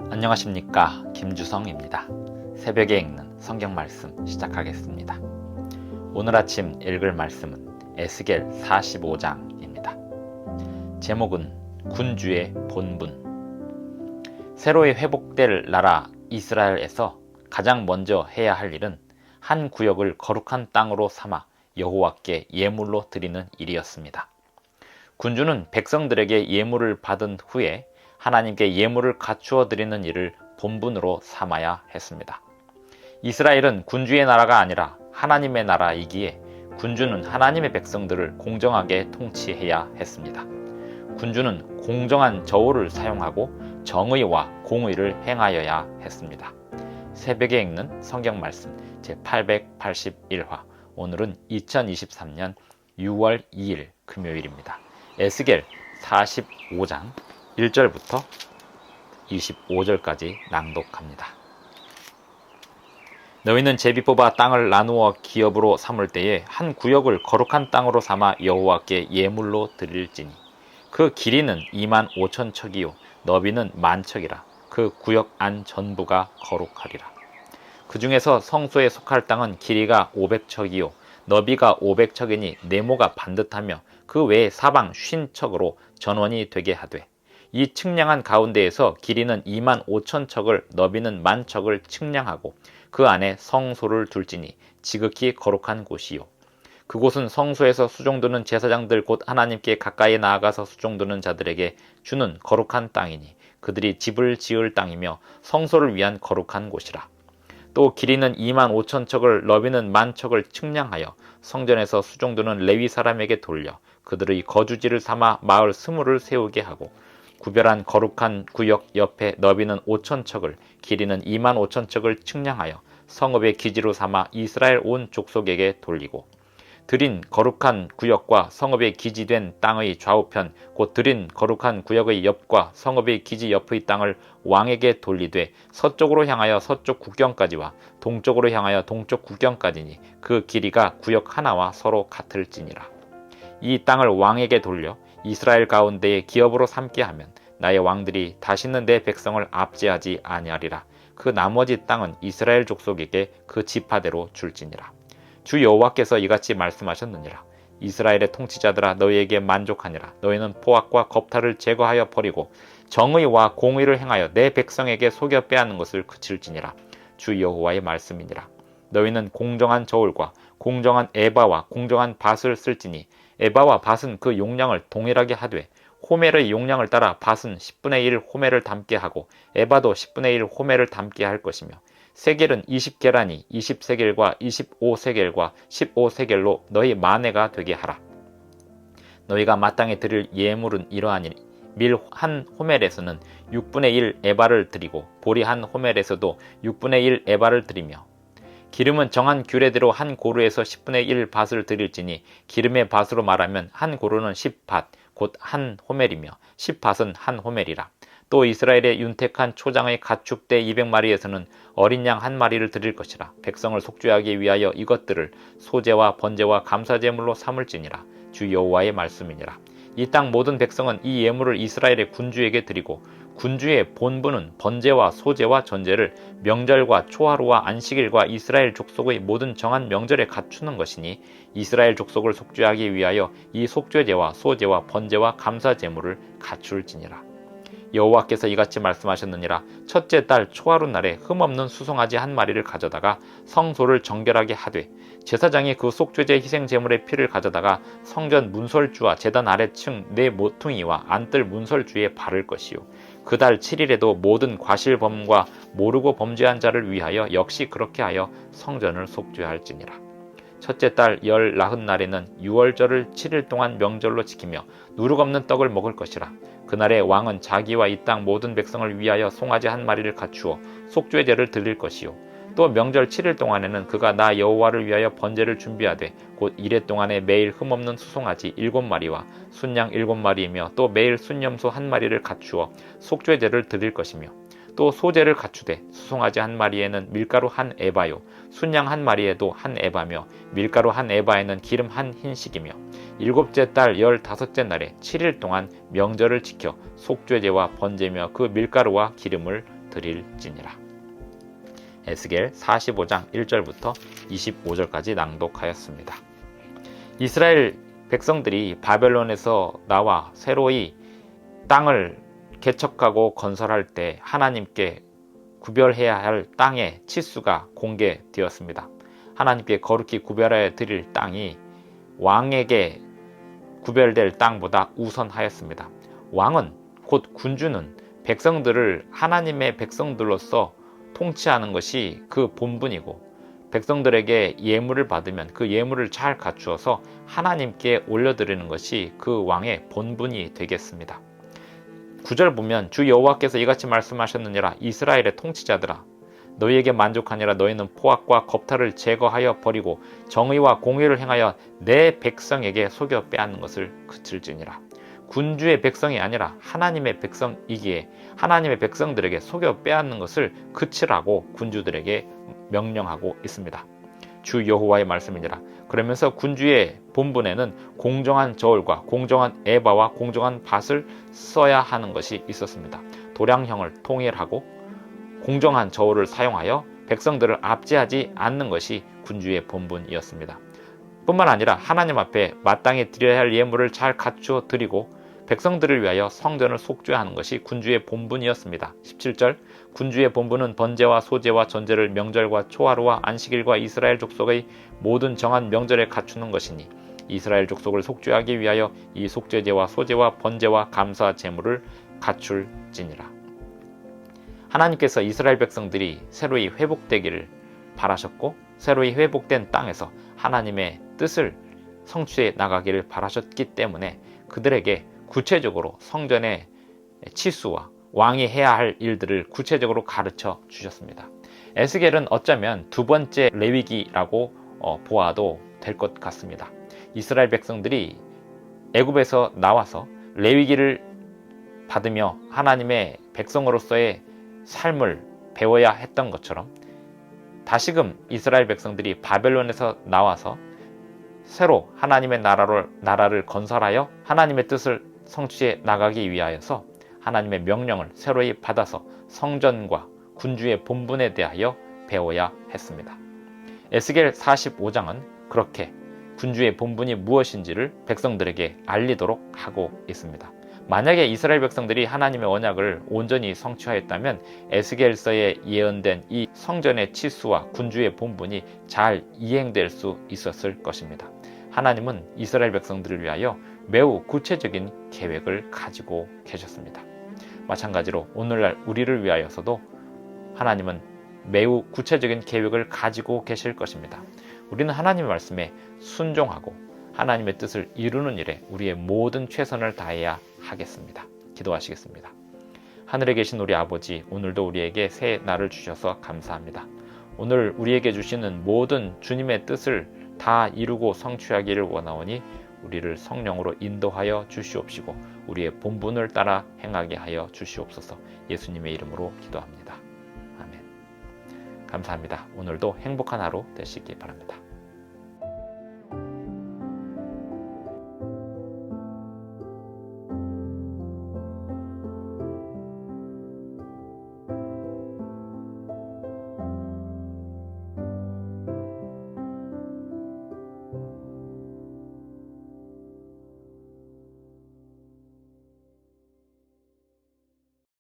안녕하십니까, 김주성입니다. 새벽에 읽는 성경 말씀 시작하겠습니다. 오늘 아침 읽을 말씀은 에스겔 45장입니다. 제목은 군주의 본분. 새로이 회복될 나라 이스라엘에서 가장 먼저 해야 할 일은 한 구역을 거룩한 땅으로 삼아 여호와께 예물로 드리는 일이었습니다. 군주는 백성들에게 예물을 받은 후에 하나님께 예물을 갖추어 드리는 일을 본분으로 삼아야 했습니다. 이스라엘은 군주의 나라가 아니라 하나님의 나라이기에 군주는 하나님의 백성들을 공정하게 통치해야 했습니다. 군주는 공정한 저울을 사용하고 정의와 공의를 행하여야 했습니다. 새벽에 읽는 성경 말씀 제881화, 오늘은 2023년 6월 2일 금요일입니다. 에스겔 45장 1절부터 25절까지 낭독합니다. 너희는 제비 뽑아 땅을 나누어 기업으로 삼을 때에 한 구역을 거룩한 땅으로 삼아 여호와께 예물로 드릴지니 그 길이는 25,000척이요 너비는 10,000척이라. 그 구역 안 전부가 거룩하리라. 그 중에서 성소에 속할 땅은 길이가 500척이요 너비가 500척이니 네모가 반듯하며 그 외에 사방 50척으로 전원이 되게 하되, 이 측량한 가운데에서 길이는 25,000척을 너비는 10,000척을 측량하고 그 안에 성소를 둘지니 지극히 거룩한 곳이요 그곳은 성소에서 수종드는 제사장들 곧 하나님께 가까이 나아가서 수종드는 자들에게 주는 거룩한 땅이니 그들이 집을 지을 땅이며 성소를 위한 거룩한 곳이라. 또 길이는 25,000척을 너비는 10,000척을 측량하여 성전에서 수종드는 레위 사람에게 돌려 그들의 거주지를 삼아 마을 스물을 세우게 하고, 구별한 거룩한 구역 옆에 너비는 5,000척을 길이는 25,000척을 측량하여 성읍의 기지로 삼아 이스라엘 온 족속에게 돌리고, 드린 거룩한 구역과 성읍의 기지된 땅의 좌우편 곧 드린 거룩한 구역의 옆과 성읍의 기지 옆의 땅을 왕에게 돌리되 서쪽으로 향하여 서쪽 국경까지와 동쪽으로 향하여 동쪽 국경까지니 그 길이가 구역 하나와 서로 같을지니라. 이 땅을 왕에게 돌려 이스라엘 가운데에 기업으로 삼게 하면 나의 왕들이 다시는 내 백성을 압제하지 아니하리라. 그 나머지 땅은 이스라엘 족속에게 그 지파대로 줄지니라. 주 여호와께서 이같이 말씀하셨느니라. 이스라엘의 통치자들아, 너희에게 만족하니라. 너희는 포악과 겁탈을 제거하여 버리고 정의와 공의를 행하여 내 백성에게 속여 빼앗는 것을 그칠지니라. 주 여호와의 말씀이니라. 너희는 공정한 저울과 공정한 에바와 공정한 밧을 쓸지니 에바와 밧은 그 용량을 동일하게 하되 호멜의 용량을 따라 밧은 10분의 1 호멜을 담게 하고 에바도 10분의 1 호멜을 담게 할 것이며, 세겔은 20계란이 20세겔과 25세겔과 15세겔로 너희 마네가 되게 하라. 너희가 마땅히 드릴 예물은 이러하니니 밀 한 호멜에서는 6분의 1 에바를 드리고 보리 한 호멜에서도 6분의 1 에바를 드리며, 기름은 정한 규례대로 한 고루에서 10분의 1 밧을 드릴지니 기름의 밧으로 말하면 한 고루는 10밧 곧 한 호멜이며 10밧은 한 호멜이라. 또 이스라엘의 윤택한 초장의 가축대 200마리에서는 어린 양 한 마리를 드릴 것이라. 백성을 속죄하기 위하여 이것들을 소제와 번제와 감사제물로 삼을지니라. 주 여호와의 말씀이니라. 이 땅 모든 백성은 이 예물을 이스라엘의 군주에게 드리고, 군주의 본분은 번제와 소제와 전제를 명절과 초하루와 안식일과 이스라엘 족속의 모든 정한 명절에 갖추는 것이니 이스라엘 족속을 속죄하기 위하여 이 속죄제와 소제와 번제와 감사제물을 갖출지니라. 여호와께서 이같이 말씀하셨느니라. 첫째 달 초하루 날에 흠없는 수송아지 한 마리를 가져다가 성소를 정결하게 하되, 제사장이 그 속죄제 희생제물의 피를 가져다가 성전 문설주와 제단 아래층 네 모퉁이와 안뜰 문설주에 바를 것이요 그 달 7일에도 모든 과실범과 모르고 범죄한 자를 위하여 역시 그렇게 하여 성전을 속죄할지니라. 첫째 달 열 나흔 날에는 유월절을 7일 동안 명절로 지키며 누룩 없는 떡을 먹을 것이라. 그날에 왕은 자기와 이 땅 모든 백성을 위하여 송아지 한 마리를 갖추어 속죄제를 드릴 것이요 또 명절 7일 동안에는 그가 나 여호와를 위하여 번제를 준비하되 곧 이래 동안에 매일 흠없는 수송아지 7마리와 순양 7마리이며 또 매일 순염소 한 마리를 갖추어 속죄제를 드릴 것이며, 또 소제를 갖추되 수송아지 한 마리에는 밀가루 한 에바요 순양 한 마리에도 한 에바며 밀가루 한 에바에는 기름 한 흰식이며, 일곱째 달 15째 날에 7일 동안 명절을 지켜 속죄제와 번제며 그 밀가루와 기름을 드릴지니라. 에스겔 45장 1절부터 25절까지 낭독하였습니다. 이스라엘 백성들이 바벨론에서 나와 새로이 땅을 개척하고 건설할 때 하나님께 구별해야 할 땅의 치수가 공개되었습니다. 하나님께 거룩히 구별하여 드릴 땅이 왕에게 구별될 땅보다 우선하였습니다. 왕은 곧 군주는 백성들을 하나님의 백성들로서 통치하는 것이 그 본분이고, 백성들에게 예물을 받으면 그 예물을 잘 갖추어서 하나님께 올려드리는 것이 그 왕의 본분이 되겠습니다. 9절 보면 주 여호와께서 이같이 말씀하셨느니라. 이스라엘의 통치자들아, 너희에게 만족하니라. 너희는 포악과 겁탈을 제거하여 버리고 정의와 공의를 행하여 내 백성에게 속여 빼앗는 것을 그칠지니라. 군주의 백성이 아니라 하나님의 백성이기에 하나님의 백성들에게 속여 빼앗는 것을 그치라고 군주들에게 명령하고 있습니다. 주 여호와의 말씀이니라. 그러면서 군주의 본분에는 공정한 저울과 공정한 에바와 공정한 밭을 써야 하는 것이 있었습니다. 도량형을 통일하고 공정한 저울을 사용하여 백성들을 압제하지 않는 것이 군주의 본분이었습니다. 뿐만 아니라 하나님 앞에 마땅히 드려야 할 예물을 잘 갖추어 드리고 백성들을 위하여 성전을 속죄하는 것이 군주의 본분이었습니다. 17절 군주의 본분은 번제와 소제와 전제를 명절과 초하루와 안식일과 이스라엘 족속의 모든 정한 명절에 갖추는 것이니 이스라엘 족속을 속죄하기 위하여 이 속죄제와 소제와 번제와 감사 제물을 갖출지니라. 하나님께서 이스라엘 백성들이 새로이 회복되기를 바라셨고 새로이 회복된 땅에서 하나님의 뜻을 성취해 나가기를 바라셨기 때문에 그들에게 구체적으로 성전의 치수와 왕이 해야 할 일들을 구체적으로 가르쳐 주셨습니다. 에스겔은 어쩌면 두 번째 레위기라고 보아도 될 것 같습니다. 이스라엘 백성들이 애굽에서 나와서 레위기를 받으며 하나님의 백성으로서의 삶을 배워야 했던 것처럼 다시금 이스라엘 백성들이 바벨론에서 나와서 새로 하나님의 나라를 건설하여 하나님의 뜻을 성취해 나가기 위하여서 하나님의 명령을 새로이 받아서 성전과 군주의 본분에 대하여 배워야 했습니다. 에스겔 45장은 그렇게 군주의 본분이 무엇인지를 백성들에게 알리도록 하고 있습니다. 만약에 이스라엘 백성들이 하나님의 언약을 온전히 성취하였다면 에스겔서에 예언된 이 성전의 치수와 군주의 본분이 잘 이행될 수 있었을 것입니다. 하나님은 이스라엘 백성들을 위하여 매우 구체적인 계획을 가지고 계셨습니다. 마찬가지로 오늘날 우리를 위하여서도 하나님은 매우 구체적인 계획을 가지고 계실 것입니다. 우리는 하나님의 말씀에 순종하고 하나님의 뜻을 이루는 일에 우리의 모든 최선을 다해야 하겠습니다. 기도하시겠습니다. 하늘에 계신 우리 아버지, 오늘도 우리에게 새 날을 주셔서 감사합니다. 오늘 우리에게 주시는 모든 주님의 뜻을 다 이루고 성취하기를 원하오니 우리를 성령으로 인도하여 주시옵시고 우리의 본분을 따라 행하게 하여 주시옵소서. 예수님의 이름으로 기도합니다. 아멘. 감사합니다. 오늘도 행복한 하루 되시기 바랍니다.